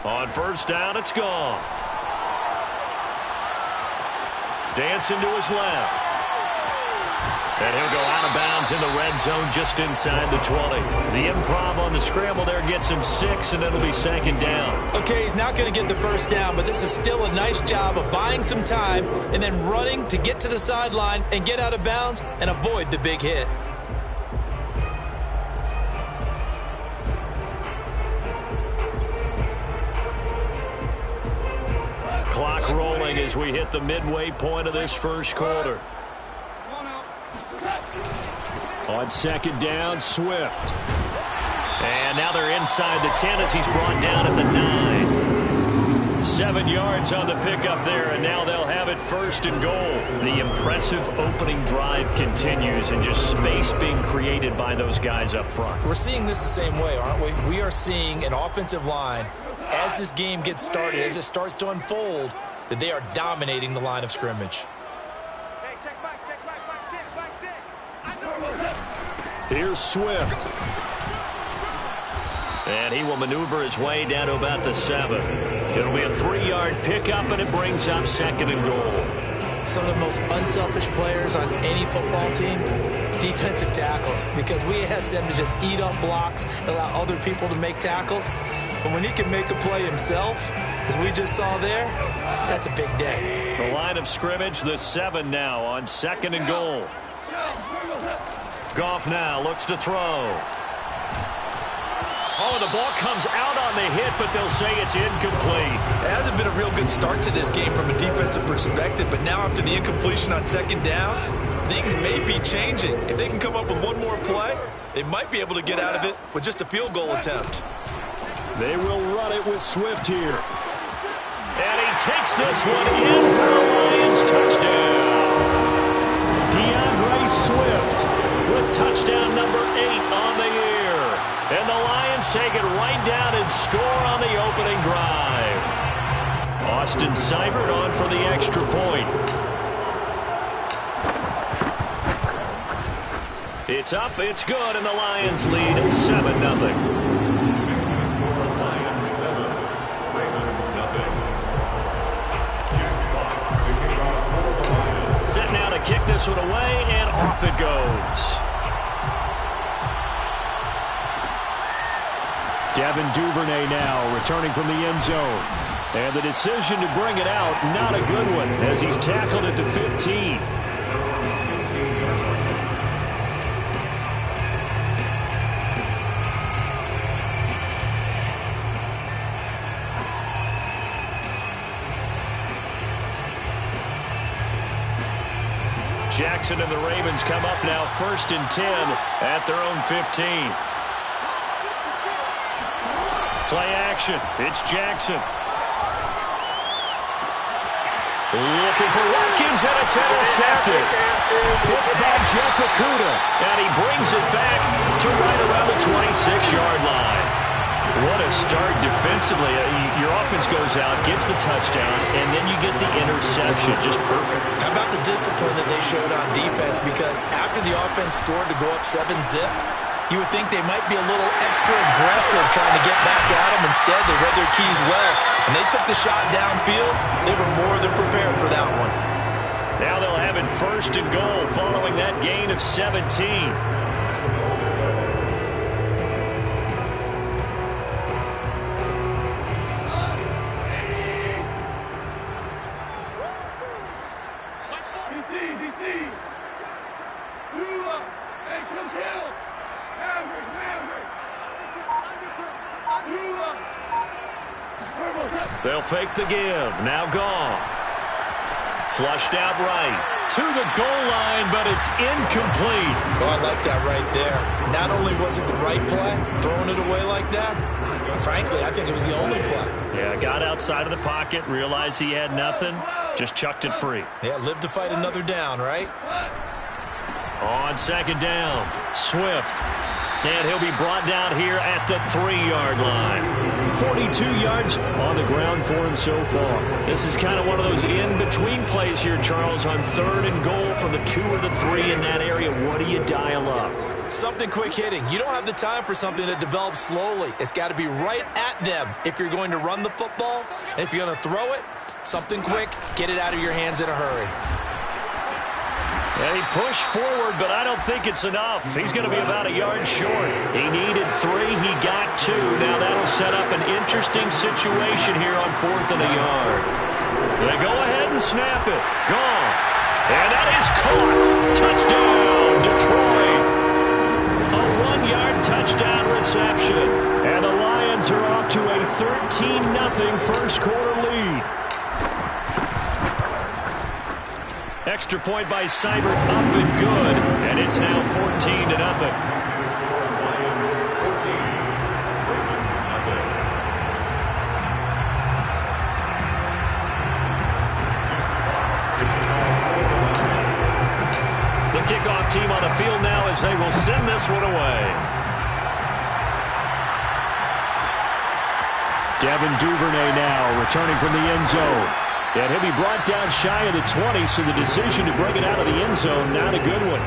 On first down, it's Goff. Dancing to his left. And he'll go out of bounds in the red zone just inside the 20. The improv on the scramble there gets him 6, and it'll be second down. Okay, he's not going to get the first down, but this is still a nice job of buying some time and then running to get to the sideline and get out of bounds and avoid the big hit. Clock rolling as we hit the midway point of this first quarter. On second down, Swift. And now they're inside the 10 as he's brought down at the 9. 7 yards on the pickup there, and now they'll have it first and goal. The impressive opening drive continues, and just space being created by those guys up front. We're seeing this the same way, aren't we? We are seeing an offensive line, as this game gets started, as it starts to unfold, that they are dominating the line of scrimmage. Here's Swift. And he will maneuver his way down to about the 7. It'll be a 3-yard pickup, and it brings up second and goal. Some of the most unselfish players on any football team, defensive tackles, because we ask them to just eat up blocks and allow other people to make tackles. But when he can make a play himself, as we just saw there, that's a big day. The line of scrimmage, the 7 now on second and goal. Goff now looks to throw. Oh, the ball comes out on the hit, but they'll say it's incomplete. It hasn't been a real good start to this game from a defensive perspective, but now after the incompletion on second down, things may be changing. If they can come up with one more play, they might be able to get out of it with just a field goal attempt. They will run it with Swift here. And he takes this one in for a Lions touchdown. DeAndre Swift with touchdown number 8 on the year. And the Lions take it right down and score on the opening drive. Austin Seibert on for the extra point. It's up, it's good, and the Lions lead 7-0. Set now to kick this one away, and off it goes. Devin Duvernay now returning from the end zone. And the decision to bring it out, not a good one, as he's tackled at the 15. Jackson and the Ravens come up now 1st and 10 at their own 15. Play action. It's Jackson. Looking for Watkins, and it's intercepted. Picked by Jeff Okudah. And he brings it back to right around the 26-yard line. What a start defensively. Your offense goes out, gets the touchdown, and then you get the interception. Just perfect. How about the discipline that they showed on defense? Because after the offense scored to go up 7-zip, you would think they might be a little extra aggressive trying to get back at them. Instead, they read their keys well, and they took the shot downfield. They were more than prepared for that one. Now they'll have it 1st and goal following that gain of 17. They'll fake the give. Now Goff. Flushed out right. To the goal line, but it's incomplete. Oh, I like that right there. Not only was it the right play, throwing it away like that, frankly, I think it was the only play. Yeah, got outside of the pocket, realized he had nothing, just chucked it free. Yeah, live to fight another down, right? On second down, Swift. And he'll be brought down here at the 3-yard line. 42 yards on the ground for him so far. This is kind of one of those in-between plays here, Charles, on 3rd and goal from the 2 or the 3 in that area. What do you dial up? Something quick hitting. You don't have the time for something that develops slowly. It's got to be right at them if you're going to run the football. And if you're going to throw it, something quick, get it out of your hands in a hurry. And he pushed forward, but I don't think it's enough. He's going to be about a yard short. He needed 3. He got 2. Now that'll set up an interesting situation here on 4th and a yard. They go ahead and snap it. Gone. And that is caught. Touchdown, Detroit. A 1-yard touchdown reception. And the Lions are off to a 13-0 first quarter lead. Extra point by Seibert, up and good, and it's now 14-0. The kickoff team on the field now as they will send this one away. Devin Duvernay now returning from the end zone. And he'll be brought down shy of the 20, so the decision to bring it out of the end zone, not a good one.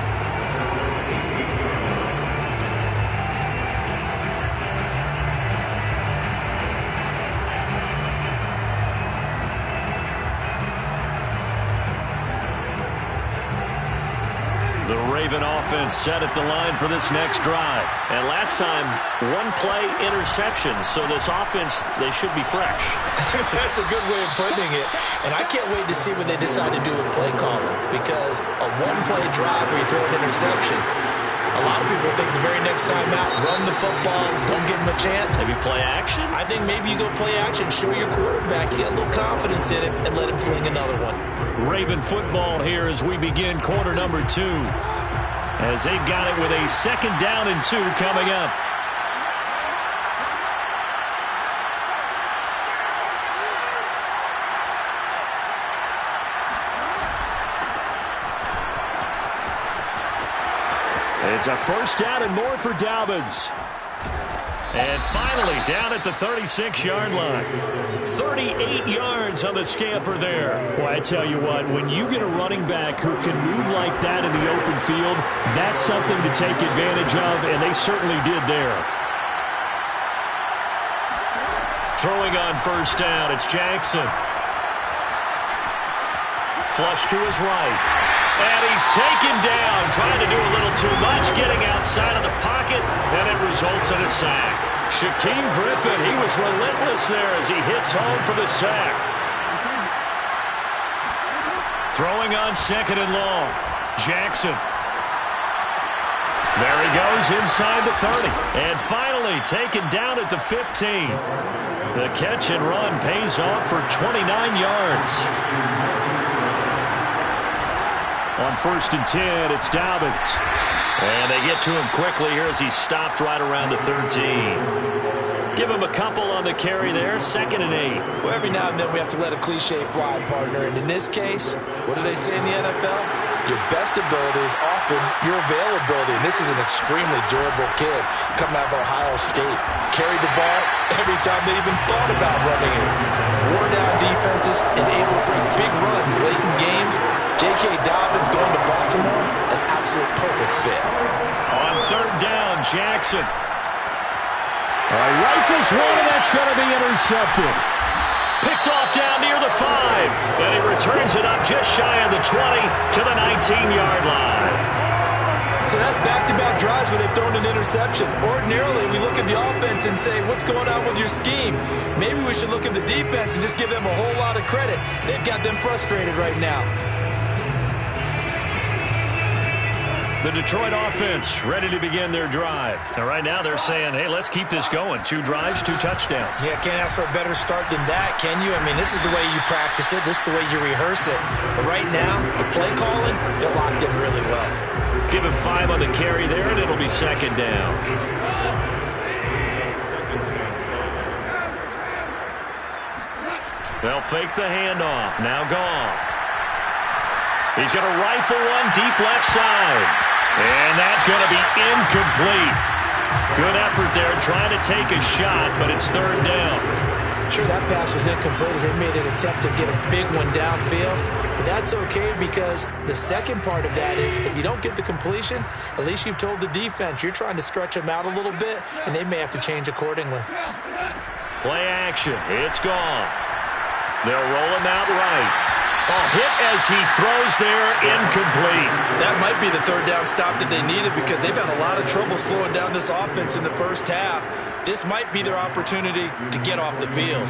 The Raven offense set at the line for this next drive. And last time, 1-play interception. So this offense, they should be fresh. That's a good way of putting it. And I can't wait to see what they decide to do with play calling. Because a 1-play drive where you throw an interception, a lot of people think the very next time out, run the football, don't give them a chance. Maybe play action? I think maybe you go play action, show your quarterback, you got a little confidence in it, and let him fling another one. Raven football here as we begin quarter number 2. As they've got it with a 2nd down and 2 coming up. It's a 1st down and more for Dobbins. And finally down at the 36-yard line. 38 yards on the scamper there. Well, I tell you what, when you get a running back who can move like that in the open field, that's something to take advantage of, and they certainly did there. Throwing on 1st down, it's Jackson. Flush to his right. And he's taken down, trying to do a little too much, getting outside of the pocket, and it results in a sack. Shaquem Griffin, he was relentless there as he hits home for the sack. Throwing on 2nd and long. Jackson. There he goes inside the 30. And finally taken down at the 15. The catch and run pays off for 29 yards. On 1st and 10, it's Dobbins. And they get to him quickly here as he stopped right around the 13. Give him a couple on the carry there, 2nd and 8. Well, every now and then we have to let a cliche fly, partner. And in this case, what do they say in the NFL? Your best ability is often your availability. And this is an extremely durable kid coming out of Ohio State. Carried the ball every time they even thought about running it. Wore down defenses and able to bring big runs late in games. J.K. Dobbins going to Baltimore, an absolute perfect fit. On 3rd down, Jackson. Rifles one, and that's going to be intercepted. Picked off down near the 5. And he returns it up just shy of the 20 to the 19-yard line. So that's back-to-back drives where they've thrown an interception. Ordinarily, we look at the offense and say, what's going on with your scheme? Maybe we should look at the defense and just give them a whole lot of credit. They've got them frustrated right now. The Detroit offense ready to begin their drive. And right now they're saying, hey, let's keep this going. 2 drives, 2 touchdowns. Yeah, can't ask for a better start than that, can you? I mean, this is the way you practice it. This is the way you rehearse it. But right now, the play calling, they're locked in really well. Give him 5 on the carry there, and it'll be 2nd down. They'll fake the handoff. Now Goff. He's going to rifle one deep left side. And that's going to be incomplete. Good effort there, trying to take a shot, but it's third down. Sure, that pass was incomplete as they made an attempt to get a big one downfield. But that's okay because the second part of that is if you don't get the completion, at least you've told the defense you're trying to stretch them out a little bit, and they may have to change accordingly. Play action. It's gone. They'll roll him out right. Hit as he throws there, incomplete. That might be the third down stop that they needed because they've had a lot of trouble slowing down this offense in the first half. This might be their opportunity to get off the field.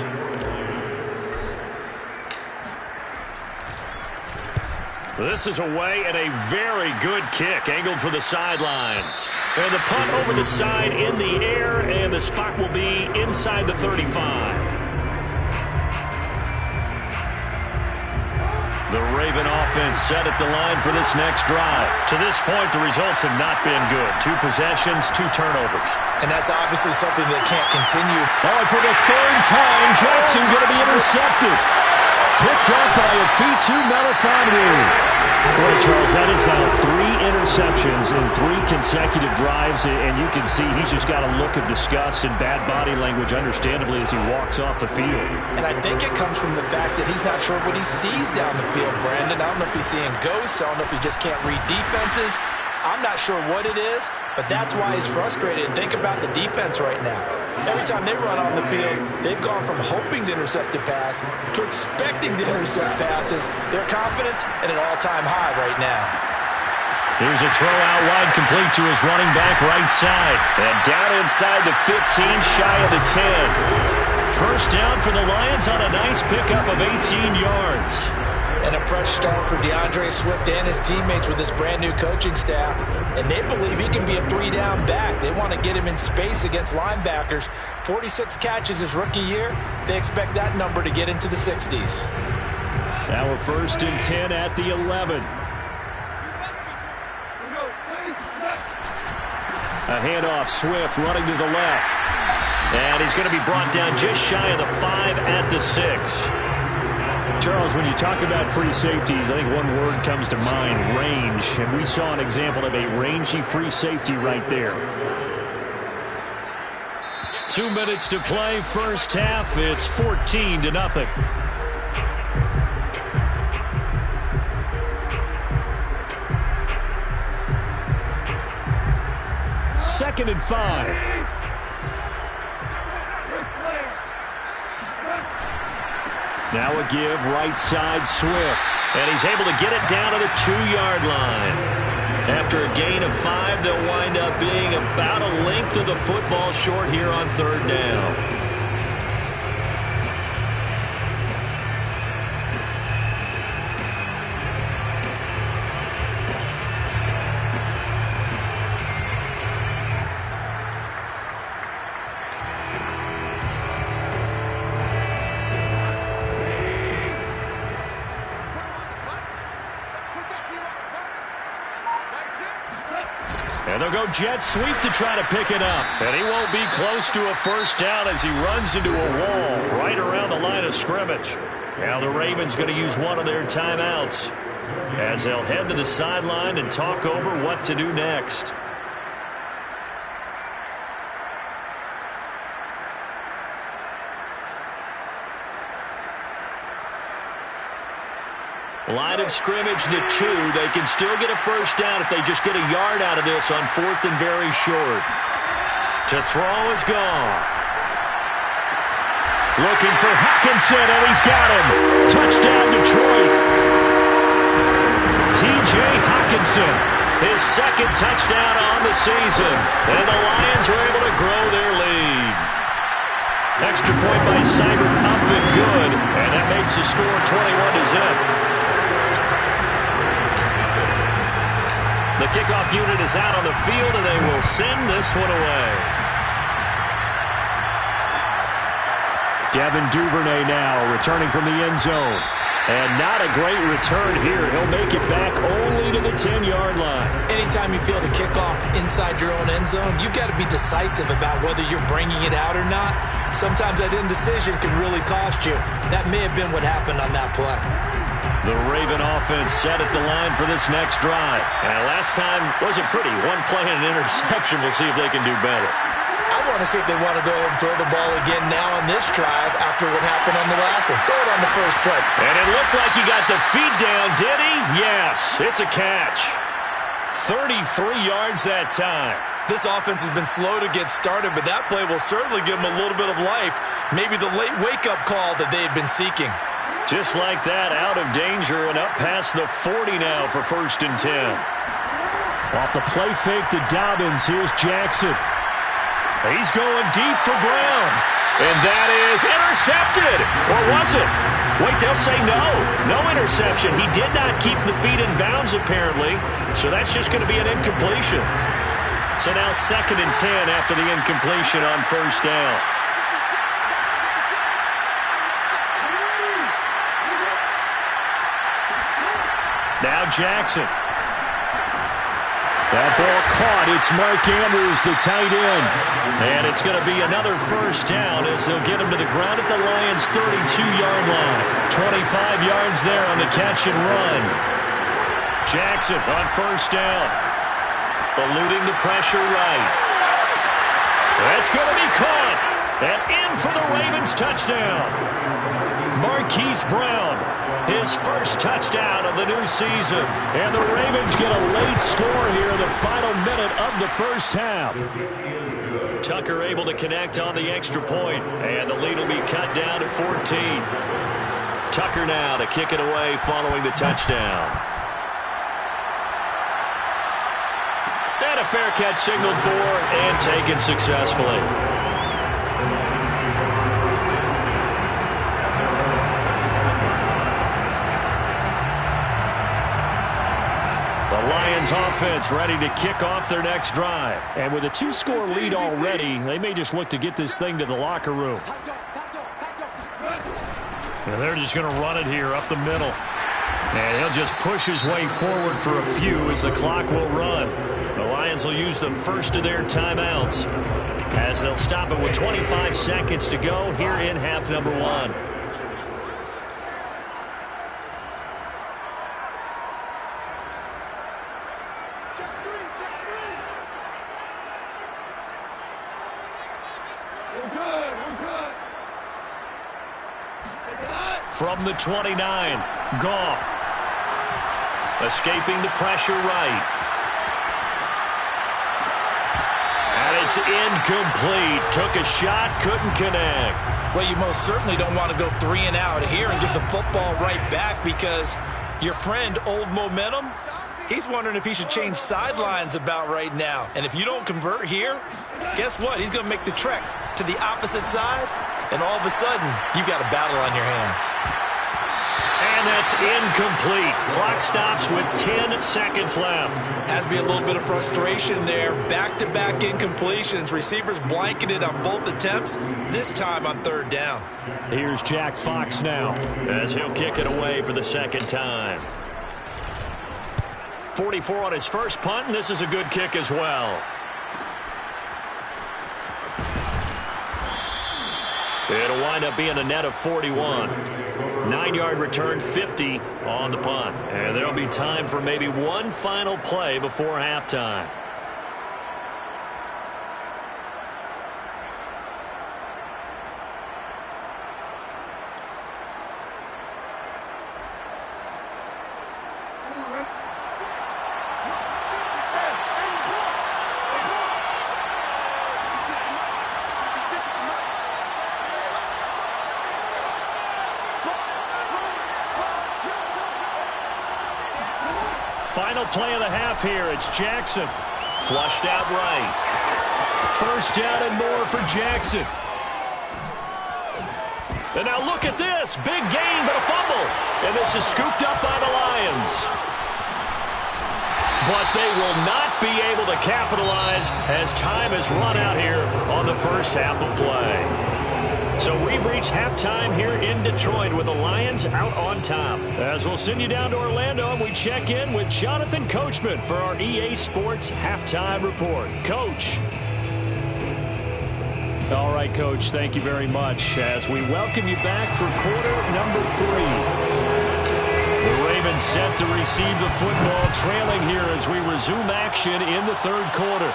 This is away and a very good kick, angled for the sidelines. And the punt over the side in the air, and the spot will be inside the 35. The Raven offense set at the line for this next drive. To this point, the results have not been good. 2 possessions, 2 turnovers. And that's obviously something that can't continue. For the third time, Jackson going to be intercepted. Picked up by Afitu Melifonwu. Boy, Charles, that is now 3 interceptions in 3 consecutive drives, and you can see he's just got a look of disgust and bad body language, understandably, as he walks off the field. And I think it comes from the fact that he's not sure what he sees down the field, Brandon. I don't know if he's seeing ghosts. I don't know if he just can't read defenses. I'm not sure what it is, but that's why he's frustrated. And think about the defense right now. Every time they run on the field, they've gone from hoping to intercept a pass to expecting to intercept passes. Their confidence at an all-time high right now. Here's a throw out wide, complete to his running back right side. And down inside the 15, shy of the 10. First down for the Lions on a nice pickup of 18 yards. And a fresh start for DeAndre Swift and his teammates with this brand-new coaching staff. And they believe he can be a 3-down back. They want to get him in space against linebackers. 46 catches his rookie year. They expect that number to get into the 60s. Now a 1st and 10 at the 11. A handoff, Swift running to the left. And he's going to be brought down just shy of the 5 at the 6. Charles, when you talk about free safeties, I think one word comes to mind, range. And we saw an example of a rangy free safety right there. 2 minutes to play, first half. It's 14-0. 2nd and 5. Now a give, right side, Swift. And he's able to get it down to the 2-yard line. After a gain of 5, they'll wind up being about a length of the football short here on 3rd down. And they'll go jet sweep to try to pick it up. And he won't be close to a first down as he runs into a wall right around the line of scrimmage. Now the Ravens going to use one of their timeouts as they'll head to the sideline and talk over what to do next. Line of scrimmage, the 2. They can still get a first down if they just get a yard out of this on 4th and very short. To throw is Goff. Looking for Hockenson, and he's got him. Touchdown, Detroit. T.J. Hockenson, his 2nd touchdown on the season. And the Lions are able to grow their lead. Extra point by Seibert, up and good. And that makes the score 21-0. The kickoff unit is out on the field, and they will send this one away. Devin Duvernay now returning from the end zone. And not a great return here. He'll make it back only to the 10-yard line. Anytime you feel the kickoff inside your own end zone, you've got to be decisive about whether you're bringing it out or not. Sometimes that indecision can really cost you. That may have been what happened on that play. The Raven offense set at the line for this next drive. And last time wasn't pretty. One play and an interception. We'll see if they can do better. I want to see if they want to go ahead and throw the ball again now on this drive after what happened on the last one. Throw it on the first play. And it looked like he got the feet down, did he? Yes, it's a catch. 33 yards that time. This offense has been slow to get started, but that play will certainly give them a little bit of life. Maybe the late wake-up call that they had been seeking. Just like that, out of danger and up past the 40 now for 1st and 10. Off the play fake to Dobbins, here's Jackson. He's going deep for Brown. And that is intercepted. Or was it? Wait, they'll say no. No interception. He did not keep the feet in bounds, apparently. So that's just going to be an incompletion. So now 2nd and 10 after the incompletion on 1st down. Now Jackson. That ball caught. It's Mark Andrews, the tight end. And it's going to be another 1st down as they'll get him to the ground at the Lions' 32-yard line. 25 yards there on the catch and run. Jackson on 1st down. Eluding the pressure right. That's going to be caught. And in for the Ravens touchdown. Marquise Brown, his first touchdown of the new season. And the Ravens get a late score here in the final minute of the 1st half. Tucker able to connect on the extra point, and the lead will be cut down to 14. Tucker now to kick it away following the touchdown. And a fair catch signaled for and taken successfully. The Lions offense ready to kick off their next drive. And with a 2-score lead already, they may just look to get this thing to the locker room. And they're just going to run it here up the middle. And he'll just push his way forward for a few as the clock will run. The Lions will use the first of their timeouts as they'll stop it with 25 seconds to go here in half number 1. From the 29, Goff. Escaping the pressure right. And it's incomplete. Took a shot, couldn't connect. Well, you most certainly don't want to go 3 and out here and give the football right back because your friend, Old Momentum, he's wondering if he should change sidelines about right now. And if you don't convert here, guess what? He's going to make the trek to the opposite side. And all of a sudden, you've got a battle on your hands. And that's incomplete. Clock stops with 10 seconds left. Has to be a little bit of frustration there. Back-to-back incompletions. Receivers blanketed on both attempts, this time on 3rd down. Here's Jack Fox now as he'll kick it away for the 2nd time. 44 on his first punt, and this is a good kick as well. It'll wind up being a net of 41. 9-yard return, 50 on the punt. And there'll be time for maybe one final play before halftime. Final play of the half here. It's Jackson. Flushed out right. 1st down and more for Jackson. And now look at this. Big gain, but a fumble. And this is scooped up by the Lions. But they will not be able to capitalize as time has run out here on the first half of play. So we've reached halftime here in Detroit with the Lions out on top. As we'll send you down to Orlando, and we check in with Jonathan Coachman for our EA Sports Halftime Report. Coach. All right, Coach, thank you very much as we welcome you back for quarter number 3. The Ravens set to receive the football, trailing here as we resume action in the third quarter.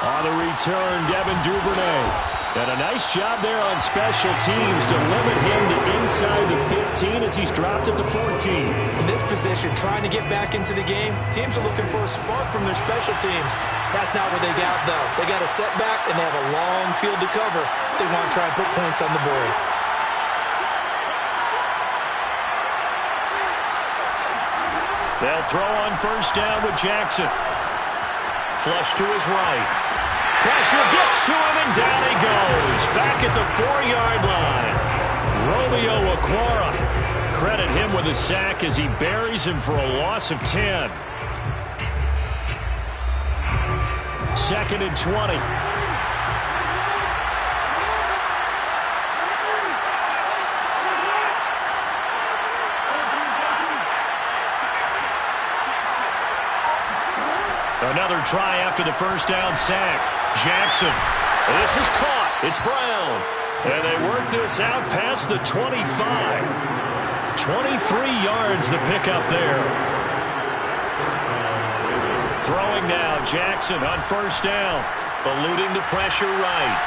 On the return, Devin Duvernay. And a nice job there on special teams to limit him to inside the 15 as he's dropped at the 14. In this position, trying to get back into the game, teams are looking for a spark from their special teams. That's not what they got, though. They got a setback, and they have a long field to cover if they want to try and put points on the board. They'll throw on first down with Jackson. Flush to his right. Pressure gets to him, and down he goes. Back at the 4-yard line. Romeo Okwara. Credit him with a sack as he buries him for a loss of 10. 2nd and 20. Another try after the first down sack. Jackson. This is caught. It's Brown. And they work this out past the 25. 23 yards the pickup there. Throwing now. Jackson on first down. Eluding the pressure right.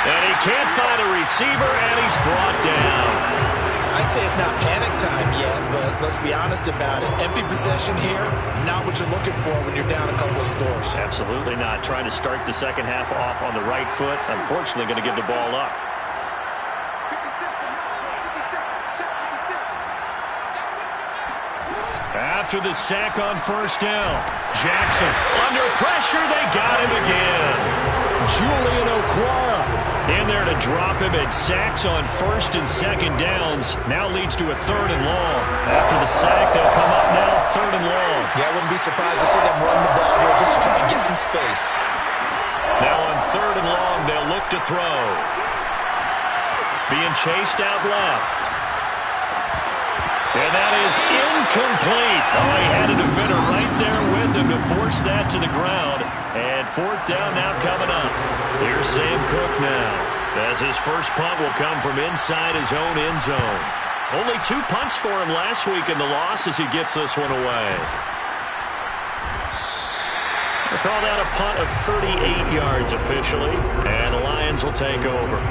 And he can't find a receiver, and he's brought down. I'd say it's not panic time yet, but let's be honest about it. Empty possession here, not what you're looking for when you're down a couple of scores. Absolutely not. Trying to start the second half off on the right foot. Unfortunately, going to give the ball up. After the sack on first down, Jackson under pressure. They got him again. Julian Okwara in there to drop him, and sacks on first and second downs now leads to a 3rd and long. After the sack, they'll come up now 3rd and long. Yeah, I wouldn't be surprised to see them run the ball here just to try and get some space. Now on 3rd and long, they'll look to throw. Being chased out left. And that is incomplete. Oh, he had a defender right there with him to force that to the ground. And 4th down now coming up. Here's Sam Cook now, as his first punt will come from inside his own end zone. Only 2 punts for him last week in the loss as he gets this one away. They call that a punt of 38 yards officially, and the Lions will take over.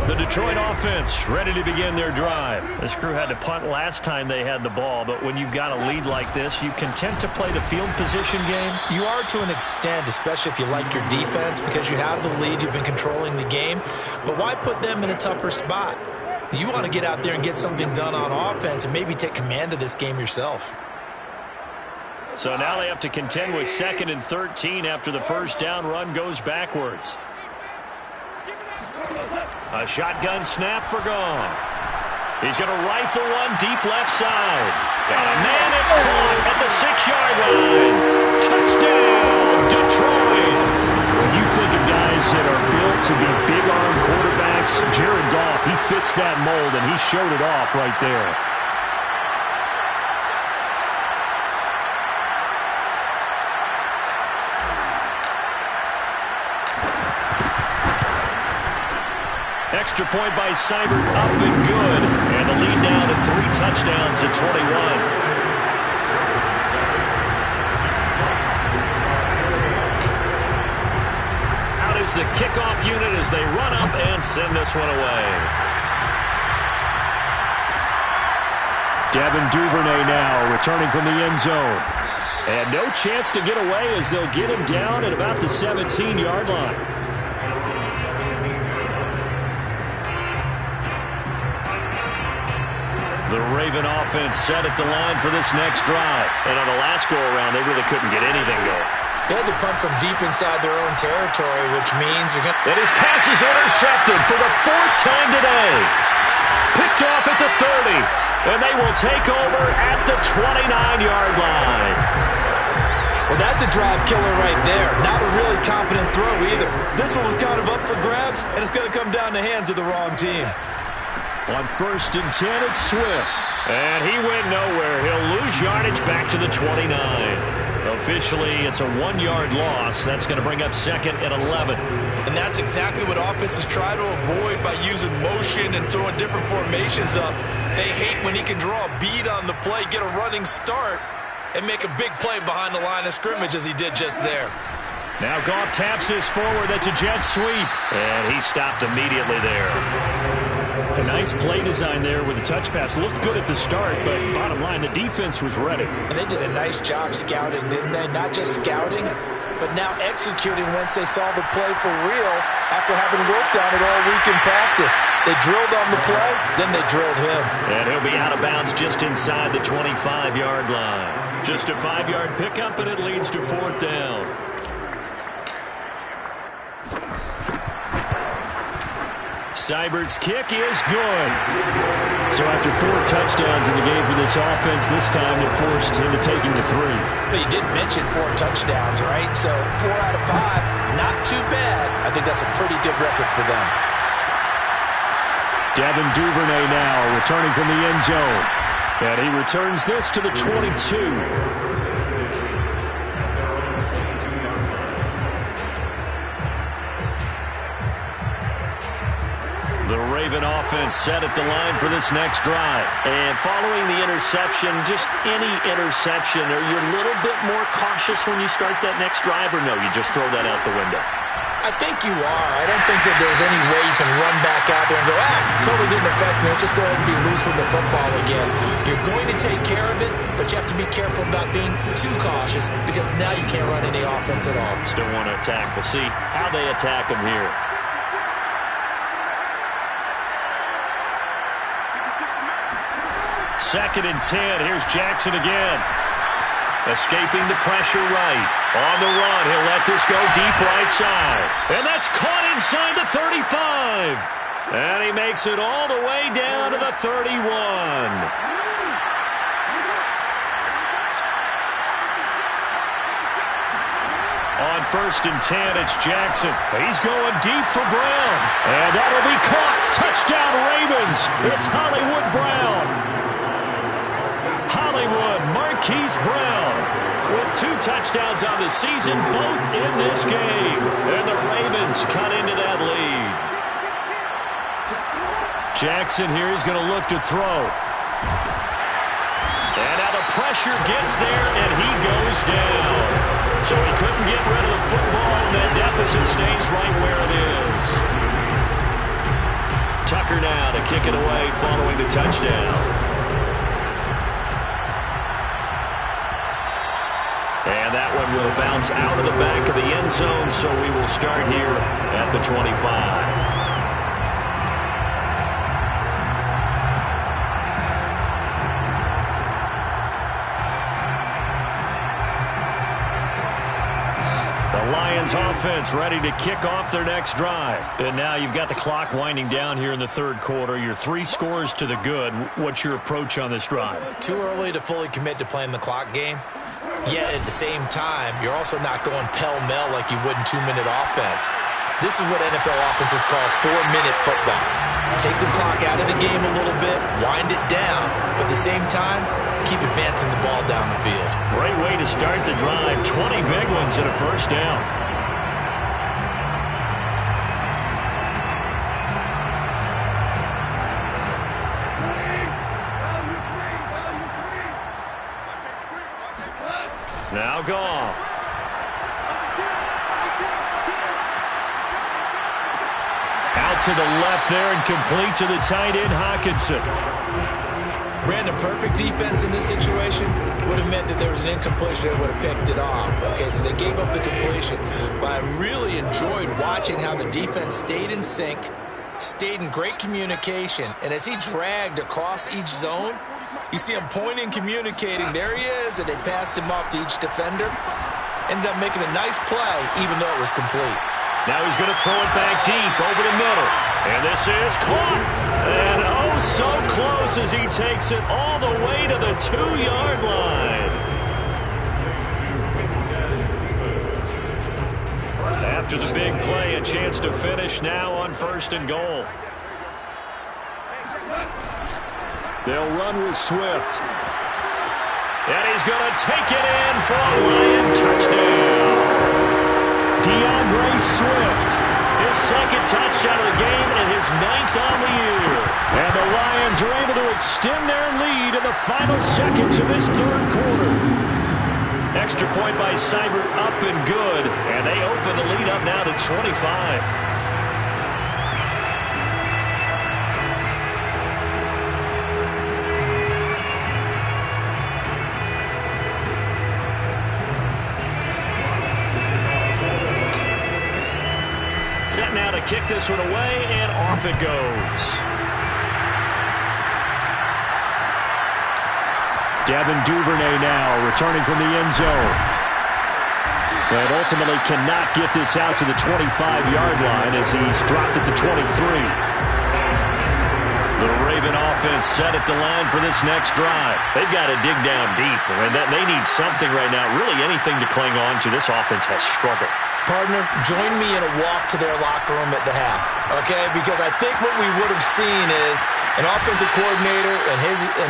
The Detroit offense ready to begin their drive. This crew had to punt last time they had the ball, but when you've got a lead like this, you content to play the field position game? You are to an extent, especially if you like your defense, because you have the lead, you've been controlling the game. But why put them in a tougher spot? You want to get out there and get something done on offense and maybe take command of this game yourself. So now they have to contend with 2nd and 13 after the first down run goes backwards. A shotgun snap for Goff. He's going to rifle one deep left side. And man, it's caught at the 6-yard line. Touchdown, Detroit. When you think of guys that are built to be big-arm quarterbacks, Jared Goff, he fits that mold, and he showed it off right there. Extra point by Seibert, up and good. And the lead now to 3 touchdowns at 21. Out is the kickoff unit as they run up and send this one away. Devin Duvernay now returning from the end zone. And no chance to get away as they'll get him down at about the 17-yard line. The Raven offense set at the line for this next drive. And on the last go-around, they really couldn't get anything going. They had to punt from deep inside their own territory, which means you're going to... And his pass is intercepted for the 4th time today. Picked off at the 30. And they will take over at the 29-yard line. Well, that's a drive killer right there. Not a really confident throw either. This one was kind of up for grabs, and it's going to come down the hands of the wrong team. On 1st and 10, it's Swift. And he went nowhere. He'll lose yardage back to the 29. A officially, it's a 1-yard loss. That's going to bring up 2nd and 11. And that's exactly what offenses try to avoid by using motion and throwing different formations up. They hate when he can draw a bead on the play, get a running start, and make a big play behind the line of scrimmage as he did just there. Now Goff taps this forward. That's a jet sweep. And he stopped immediately there. A nice play design there with the touch pass. Looked good at the start, but bottom line, the defense was ready. And they did a nice job scouting, didn't they? Not just scouting, but now executing once they saw the play for real after having worked on it all week in practice. They drilled on the play, then they drilled him. And he'll be out of bounds just inside the 25-yard line. Just a 5-yard pickup, and it leads to 4th down. Seibert's kick is good. So after 4 touchdowns in the game for this offense, this time they're forced into taking the 3. But you did mention 4 touchdowns, right? So 4 out of 5, not too bad. I think that's a pretty good record for them. Devin Duvernay now returning from the end zone. And he returns this to the 22. The Raven offense set at the line for this next drive. And following the interception, just any interception, are you a little bit more cautious when you start that next drive, or no, you just throw that out the window? I think you are. I don't think that there's any way you can run back out there and go, totally didn't affect me. Let's just go ahead and be loose with the football again. You're going to take care of it, but you have to be careful about being too cautious because now you can't run any offense at all. Still want to attack. We'll see how they attack him here. Second and 10. Here's Jackson again. Escaping the pressure right. On the run, he'll let this go deep right side. And that's caught inside the 35. And he makes it all the way down to the 31. On 1st and 10, it's Jackson. He's going deep for Brown. And that'll be caught. Touchdown Ravens. It's Hollywood Brown. Hollywood Marquise Brown with 2 touchdowns on the season, both in this game. And the Ravens cut into that lead. Jackson here is going to look to throw. And now the pressure gets there, and he goes down. So he couldn't get rid of the football, and that deficit stays right where it is. Tucker now to kick it away following the touchdown. And that one will bounce out of the back of the end zone, so we will start here at the 25. Lions offense ready to kick off their next drive. And now you've got the clock winding down here in the 3rd quarter. Your 3 scores to the good. What's your approach on this drive? Too early to fully commit to playing the clock game. Yet at the same time, you're also not going pell-mell like you would in 2-minute offense. This is what NFL offenses call 4-minute football. Take the clock out of the game a little bit, wind it down, but at the same time, keep advancing the ball down the field. Great way to start the drive. 20 big ones and a 1st down. Now Goff. Out to the left there and complete to the tight end, Hockenson. Brandon, perfect defense in this situation would have meant that there was an incompletion that would have picked it off. Okay, so they gave up the completion. But I really enjoyed watching how the defense stayed in sync, stayed in great communication, and as he dragged across each zone, you see him pointing, communicating. There he is, and they passed him off to each defender. Ended up making a nice play, even though it was complete. Now he's going to throw it back deep over the middle. And this is caught. And oh, so close as he takes it all the way to the 2-yard line. After the big play, a chance to finish now on 1st and goal. They'll run with Swift. And he's going to take it in for a Lion touchdown. DeAndre Swift, his second touchdown of the game and his 9th on the year. And the Lions are able to extend their lead in the final seconds of this third quarter. Extra point by Seibert, up and good. And they open the lead up now to 25. Now to kick this one away, and off it goes. Devin Duvernay now returning from the end zone. But ultimately cannot get this out to the 25-yard line as he's dropped it to 23. The Raven offense set at the line for this next drive. They've got to dig down deep. I mean, they need something right now, really anything to cling on to. This offense has struggled. Partner, join me in a walk to their locker room at the half, okay? Because I think what we would have seen is an offensive coordinator and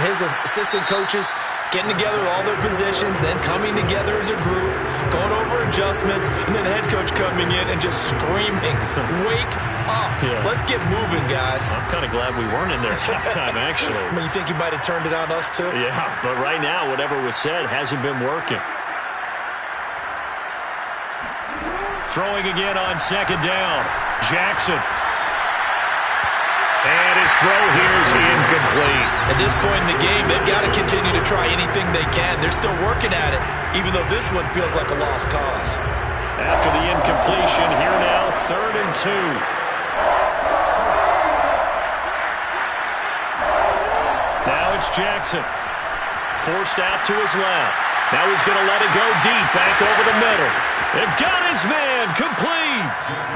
his assistant coaches getting together with all their positions, then coming together as a group, going over adjustments, and then the head coach coming in and just screaming, wake up. Yeah. Let's get moving, guys. I'm kind of glad we weren't in there at halftime, actually. I mean, you think you might have turned it on us, too? Yeah, but right now, whatever was said hasn't been working. Throwing again on second down. Jackson. And his throw here is incomplete. At this point in the game, they've got to continue to try anything they can. They're still working at it, even though this one feels like a lost cause. After the incompletion, here now, 3rd and 2. Now it's Jackson. Forced out to his left. Now he's going to let it go deep, back over the middle. They've got his man complete.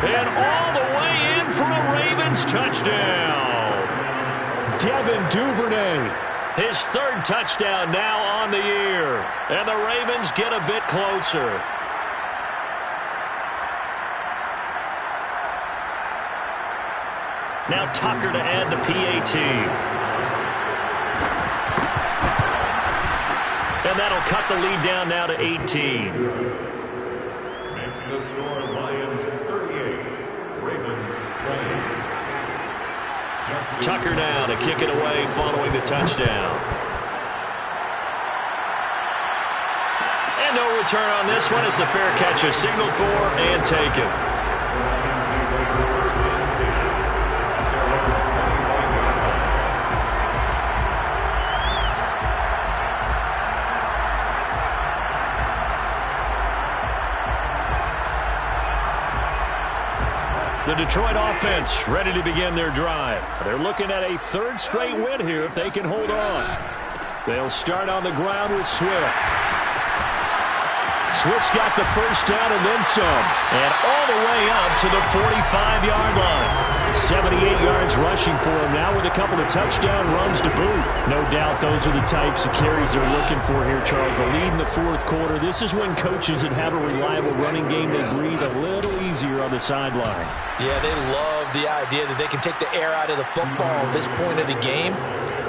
And all the way in for a Ravens touchdown. Devin Duvernay. His 3rd touchdown now on the year. And the Ravens get a bit closer. Now Tucker to add the PAT. And that'll cut the lead down now to 18. Makes the score Lions 38, Ravens 20. Tucker now to kick it away following the touchdown. And no return on this one as the fair catch is signaled for and taken. The Detroit offense ready to begin their drive. They're looking at a 3rd straight win here if they can hold on. They'll start on the ground with Swift. Swift's got the first down and then some. And all the way up to the 45-yard line. 78 yards rushing for him now with a couple of touchdown runs to boot. No doubt those are the types of carries they're looking for here, Charles. The lead in the 4th quarter. This is when coaches that have a reliable running game, they breathe a little easier on the sideline. Yeah, they love the idea that they can take the air out of the football at this point of the game.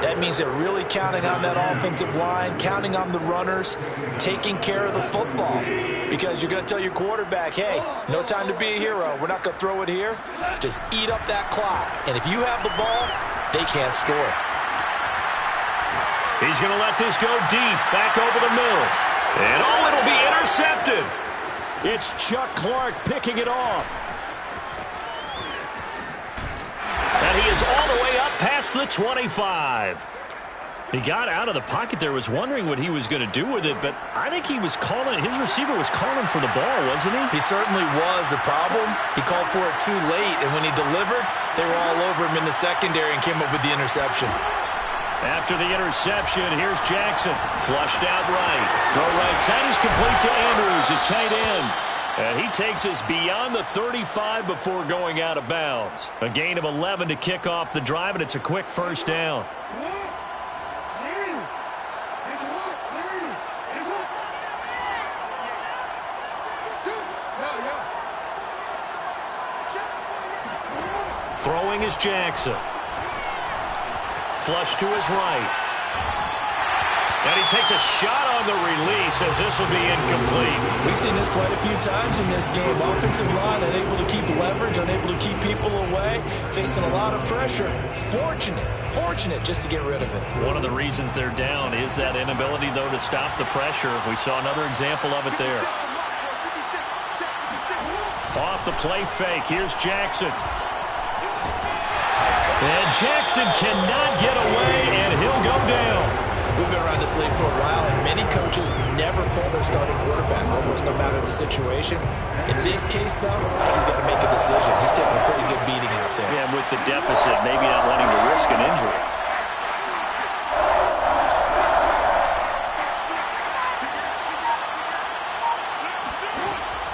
That means they're really counting on that offensive line, counting on the runners, taking care of the football. Because you're going to tell your quarterback, hey, no time to be a hero. We're not going to throw it here. Just eat up that clock. And if you have the ball, they can't score. He's going to let this go deep, back over the middle. And oh, it'll be intercepted. It's Chuck Clark picking it off. And he is all the way up past the 25. He got out of the pocket there, was wondering what he was going to do with it, but I think he was calling, his receiver was calling for the ball, wasn't he? He certainly was. The problem, he called for it too late, and when he delivered, they were all over him in the secondary and came up with the interception. After the interception, here's Jackson. Flushed out right. Throw right side is complete to Andrews, his tight end. And he takes us beyond the 35 before going out of bounds. A gain of 11 to kick off the drive, and it's a quick first down. Throwing is Jackson. Flush to his right. And he takes a shot on the release as this will be incomplete. We've seen this quite a few times in this game. Offensive line unable to keep leverage, unable to keep people away, facing a lot of pressure. Fortunate just to get rid of it. One of the reasons they're down is that inability, though, to stop the pressure. We saw another example of it there. Off the play fake. Here's Jackson. And Jackson cannot get away, and he'll go down. We've been around this league for a while, and many coaches never pull their starting quarterback, almost no matter the situation. In this case, though, he's got to make a decision. He's taking a pretty good beating out there. Yeah, with the deficit, maybe not wanting to risk an injury.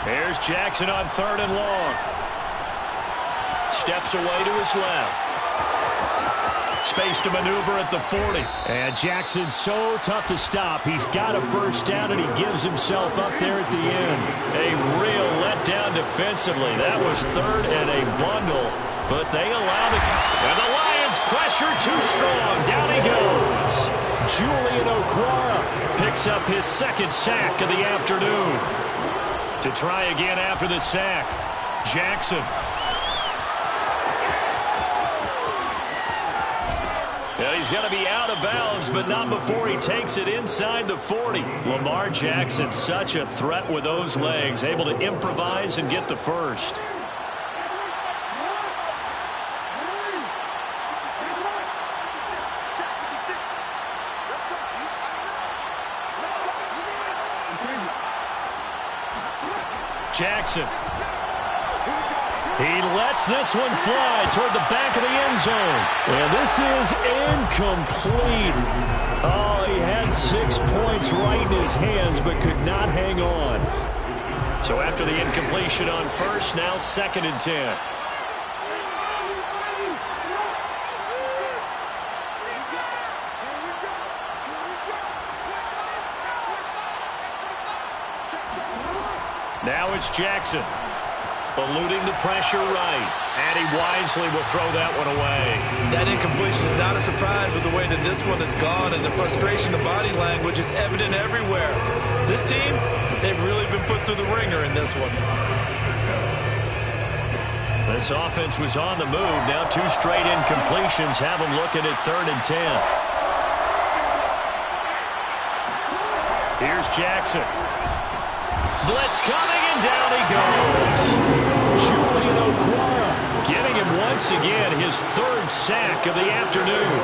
Here's Jackson on 3rd and long. Steps away to his left. Space to maneuver at the 40. And Jackson's so tough to stop. He's got a first down, and he gives himself up there at the end. A real letdown defensively. That was 3rd and a bundle, but they allowed it. And the Lions pressure too strong. Down he goes. Julian Okwara picks up his 2nd sack of the afternoon. To try again after the sack, Jackson. Yeah, he's going to be out of bounds, but not before he takes it inside the 40. Lamar Jackson, such a threat with those legs, able to improvise and get the first. Jackson. He lets this one fly toward the back of the end zone. And this is incomplete. Oh, he had 6 points right in his hands, but could not hang on. So after the incompletion on first, now 2nd and 10. Now it's Jackson. Eluding the pressure right. And he wisely will throw that one away. That incompletion is not a surprise with the way that this one has gone, and the frustration of body language is evident everywhere. This team, they've really been put through the ringer in this one. This offense was on the move. Now 2 straight incompletions have them looking at 3rd and 10. Here's Jackson. Blitz coming, and down he goes. Julian Okwara getting him once again his 3rd sack of the afternoon.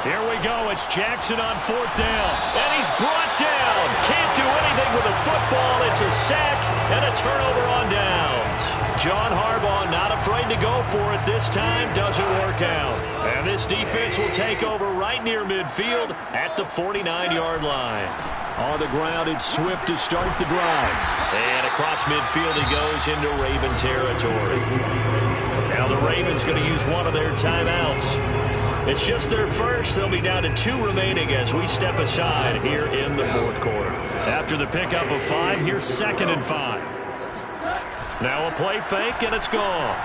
Here we go. It's Jackson on 4th down. And he's brought down. Can't do anything with the football. It's a sack and a turnover on downs. John Harbaugh not afraid to go for it this time. Doesn't work out. And this defense will take over right near midfield at the 49-yard line. On the ground, it's Swift to start the drive. And across midfield he goes into Raven territory. Now the Ravens going to use one of their timeouts. It's just their first. They'll be down to 2 remaining as we step aside here in the 4th quarter. After the pickup of 5, here's 2nd and 5. Now a play fake, and it's gone.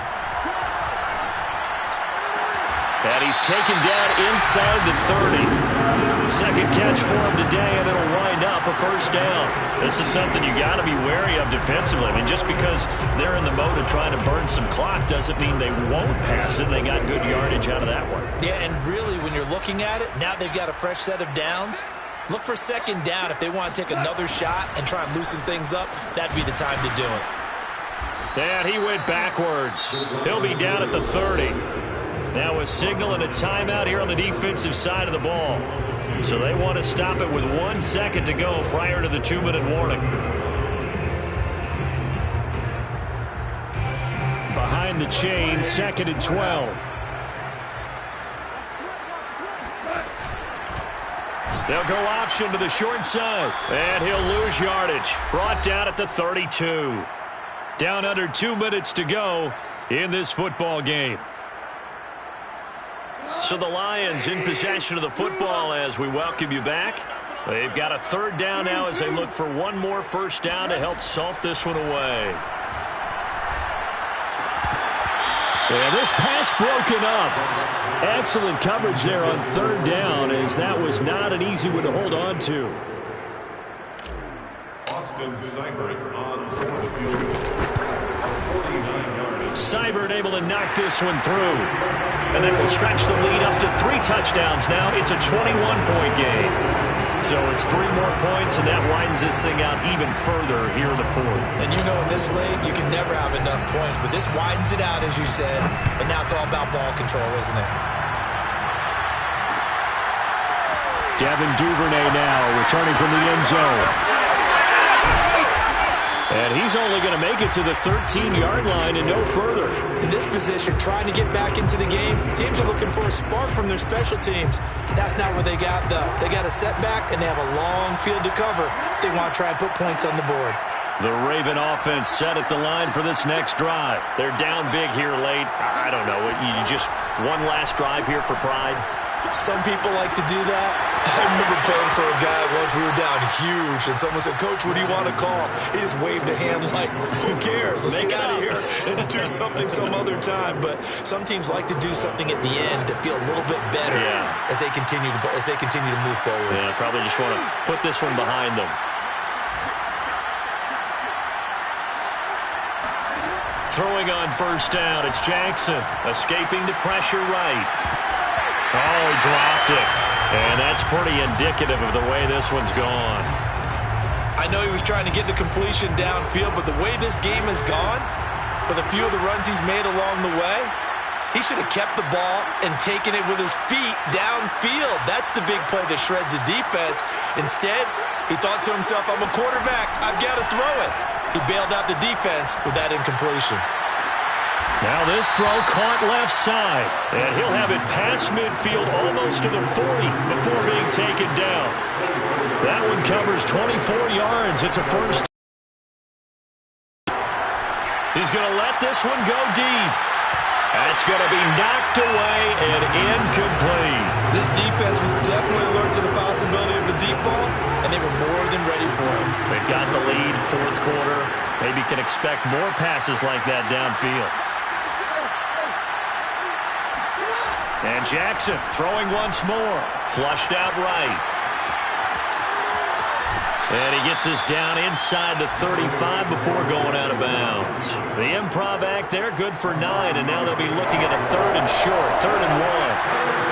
And he's taken down inside the 30. 2nd catch for him today, and it'll wind up a first down. This is something you got to be wary of defensively. I mean, just because they're in the mode of trying to burn some clock doesn't mean they won't pass it. They got good yardage out of that one. Yeah, and really, when you're looking at it, now they've got a fresh set of downs. Look for 2nd down. If they want to take another shot and try and loosen things up, that'd be the time to do it. And he went backwards. He'll be down at the 30. Now a signal and a timeout here on the defensive side of the ball. So they want to stop it with 1 second to go prior to the 2-minute warning. Behind the chain, 2nd and 12. They'll go option to the short side. And he'll lose yardage. Brought down at the 32. Down under 2 minutes to go in this football game. So the Lions in possession of the football as we welcome you back. They've got a 3rd down now as they look for one more first down to help salt this one away. And this pass broken up. Excellent coverage there on third down, as that was not an easy one to hold on to. Austin Seibert on the field. 49 yards. Seibert able to knock this one through. And then we'll stretch the lead up to 3 touchdowns now. It's a 21-point game. So it's 3 more points, and that widens this thing out even further here in the fourth. And you know in this league, you can never have enough points, but this widens it out, as you said, and now it's all about ball control, isn't it? Devin Duvernay now returning from the end zone. And he's only going to make it to the 13-yard line and no further. In this position, trying to get back into the game, teams are looking for a spark from their special teams. That's not what they got, though. They got a setback, and they have a long field to cover if they want to try and put points on the board. The Raven offense set at the line for this next drive. They're down big here late. I don't know. You just one last drive here for pride? Some people like to do that. I remember playing for a guy once. We were down huge, and someone said, "Coach, what do you want to call?" He just waved a hand like, "Who cares? Let's get out of here and do something some other time." But some teams like to do something at the end to feel a little bit better as they continue to move forward. Yeah, probably just want to put this one behind them. Throwing on first down, it's Jackson escaping the pressure right. Oh, he dropped it. And that's pretty indicative of the way this one's gone. I know he was trying to get the completion downfield, but the way this game has gone, with a few of the runs he's made along the way, he should have kept the ball and taken it with his feet downfield. That's the big play that shreds the defense. Instead, he thought to himself, I'm a quarterback. I've got to throw it. He bailed out the defense with that incompletion. Now this throw caught left side, and he'll have it past midfield almost to the 40 before being taken down. That one covers 24 yards. It's a first. He's going to let this one go deep. That's going to be knocked away and incomplete. This defense was definitely alert to the possibility of the deep ball, and they were more than ready for him. They've got the lead, fourth quarter. Maybe can expect more passes like that downfield. And Jackson throwing once more. Flushed out right. And he gets this down inside the 35 before going out of bounds. The improv act there, good for 9, and now they'll be looking at a 3rd and short, 3rd and 1.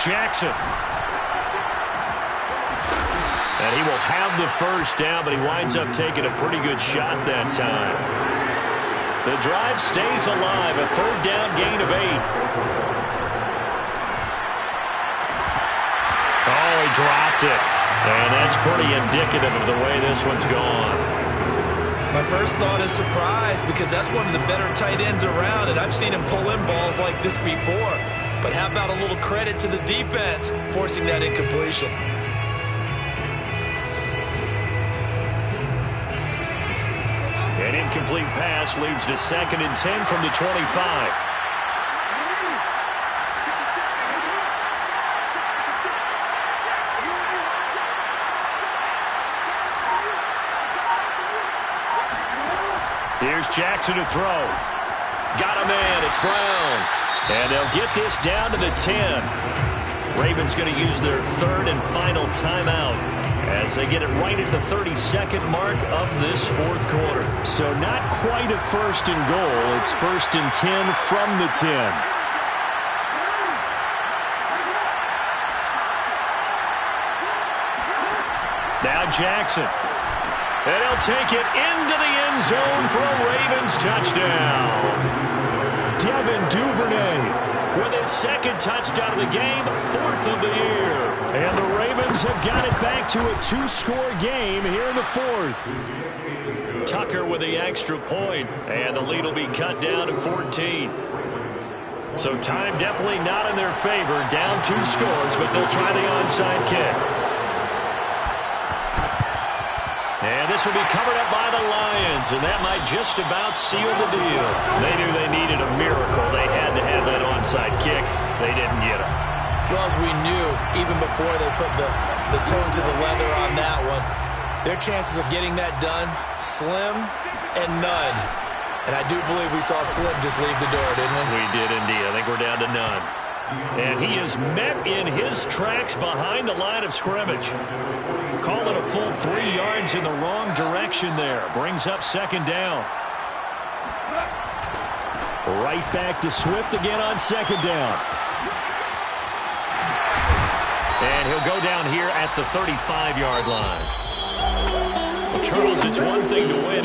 Jackson. And he will have the first down, but he winds up taking a pretty good shot that time. The drive stays alive, a 3rd down gain of 8. Oh, he dropped it. And that's pretty indicative of the way this one's gone. My first thought is surprise, because that's one of the better tight ends around, and I've seen him pull in balls like this before. But how about a little credit to the defense forcing that incompletion? An incomplete pass leads to 2nd and 10 from the 25. Here's Jackson to throw. Got a man. It's Brown. And they'll get this down to the 10. Ravens going to use their 3rd and final timeout as they get it right at the 32nd mark of this 4th quarter. So not quite a 1st and goal. It's 1st and 10 from the 10. Now Jackson. And he'll take it into the end zone for a Ravens touchdown. Devin Duvernay with his 2nd touchdown of the game, 4th of the year. And the Ravens have got it back to a 2-score game here in the 4th. Tucker with the extra point, and the lead will be cut down to 14. So time definitely not in their favor, down 2 scores, but they'll try the onside kick. And this will be covered up by the Lions, and that might just about seal the deal. They knew they needed a miracle. They had to have that onside kick. They didn't get it. Well, as we knew, even before they put the toe to the leather on that one, their chances of getting that done, slim and none. And I do believe we saw Slim just leave the door, didn't we? We did indeed. I think we're down to none. And he is met in his tracks behind the line of scrimmage. Call it a full 3 yards in the wrong direction there. Brings up second down. Right back to Swift again on second down. And he'll go down here at the 35-yard line. Well, Charles, it's one thing to win